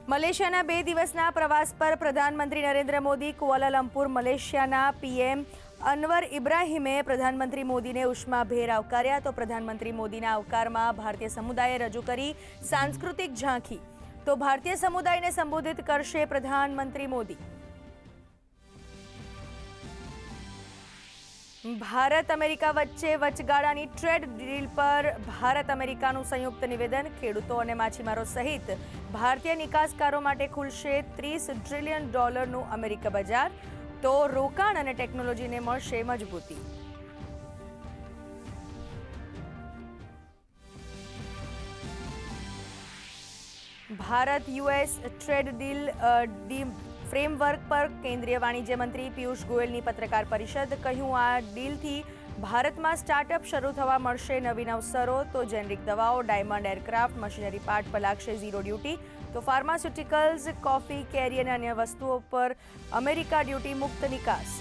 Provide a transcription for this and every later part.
મલેશિયાના 2 દિવસના પ્રવાસ પર પ્રધાનમંત્રી નરેન્દ્ર મોદી કુઆલાલંપુર મલેશિયાના પીએમ અનવર ઇબ્રાહીમે પ્રધાનમંત્રી મોદીને ઉષ્માભેર આવકાર્યા તો પ્રધાનમંત્રી મોદીના આવકારમાં ભારતીય સમુદાયે રજૂ કરી સાંસ્કૃતિક ઝાંખી તો ભારતીય સમુદાયને સંબોધિત કરશે પ્રધાનમંત્રી મોદી। ભારત અમેરિકા વચ્ચે વચગાળાની ટ્રેડ ડીલ પર ભારત અમેરિકાનું સંયુક્ત નિવેદન ખેડૂતો અને માછીમારો સહિત ભારતીય નિકાસકારો માટે ખુલશે $30 ટ્રિલિયન અમેરિકા બજાર તો રોકાણ અને ટેકનોલોજીને મળશે મજબૂતી। Bharat US trade deal framework પર કેન્દ્રીય વાણિજ્ય મંત્રી પિયુષ ગોયલની પત્રકાર પરિષદ કહ્યું આ ડીલથી ભારતમાં સ્ટાર્ટઅપ શરૂ થવા મળશે નવીન અવસરો તો જેનરિક દવાઓ ડાયમંડ એરક્રાફ્ટ મશીનરી પાર્ટ પર લાગશે ઝીરો ડ્યુટી તો ફાર્માસ્યુટિકલ્સ કોફી કેરી અને અન્ય વસ્તુઓ પર અમેરિકા ડ્યુટી મુક્ત નિકાસ।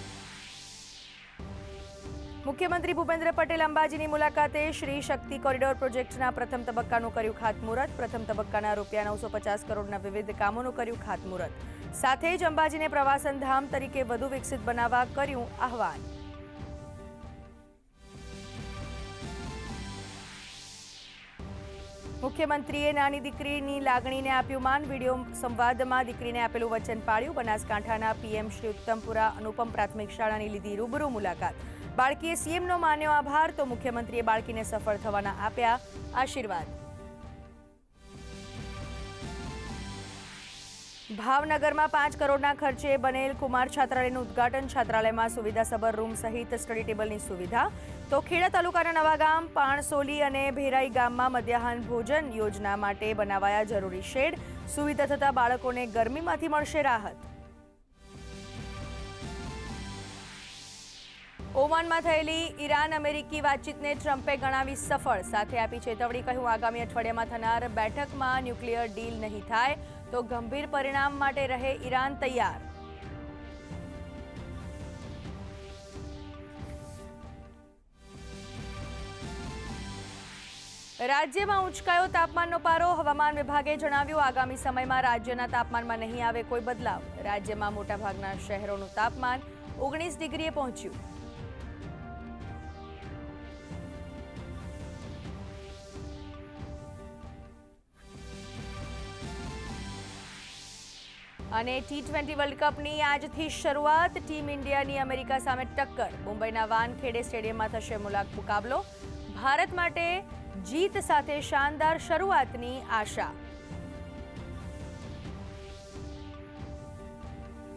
મુખ્યમંત્રી ભૂપેન્દ્ર પટેલ અંબાજીની મુલાકાતે શ્રી શક્તિ કોરિડોર પ્રોજેક્ટના પ્રથમ તબક્કાનું કર્યું ખાતમુહૂર્ત પ્રથમ તબક્કાના ₹950 કરોડના વિવિધ કામોનું કર્યું ખાતમુહૂર્ત સાથે જ અંબાજીને પ્રવાસન ધામ તરીકે વધુ વિકસિત બનાવવા કર્યું આહવાન। મુખ્યમંત્રીએ નાની દીકરીની લાગણીને આપ્યું માન વિડીયો સંવાદમાં દીકરીને આપેલું વચન પાળ્યું। બનાસકાંઠાના પીએમ શ્રી ઉત્તમપુરા અનુપમ પ્રાથમિક શાળાની લીધી રૂબરૂ મુલાકાત બાળકીએ સીએમનો માન્યો આભાર તો મુખ્યમંત્રીએ બાળકીને સફળ થવાના આપ્યા આશીર્વાદ। ભાવનગરમાં 5 કરોડના ખર્ચે બનેલ કુમાર છાત્રાલયનું ઉદ્ઘાટન છાત્રાલયમાં સુવિધાસભર રૂમ સહિત સ્ટડી ટેબલની સુવિધા તો ખેડા તાલુકાના નવાગામ પાણસોલી અને ભેરાઈ ગામમાં મધ્યાહન ભોજન યોજના માટે બનાવાયા જરૂરી શેડ સુવિધા થતા બાળકોને ગરમીમાંથી મળશે રાહત। ઓમાનમાં થયેલી ઈરાન અમેરિકી વાતચીતને ટ્રમ્પે ગણાવી સફળ સાથે આપી ચેતવણી કહ્યું આગામી અઠવાડિયામાં થનાર બેઠકમાં ન્યુક્લિયર ડીલ નહીં થાય તો ગંભીર પરિણામ માટે રહે ઈરાન તૈયાર। રાજ્યમાં ઉંચકાયો તાપમાનનો પારો હવામાન વિભાગે જણાવ્યું આગામી સમયમાં રાજ્યના તાપમાનમાં નહીં આવે કોઈ બદલાવ રાજ્યમાં મોટાભાગના શહેરોનું તાપમાન 19 ડિગ્રીએ પહોંચ્યું। અને T20 વર્લ્ડ કપની આજથી શરૂઆત ટીમ ઇન્ડિયાની અમેરિકા સામે ટક્કર મુંબઈના વાનખેડે સ્ટેડિયમમાં થશે મુકાબલો ભારત માટે જીત સાથે શાનદાર શરૂઆતની આશા।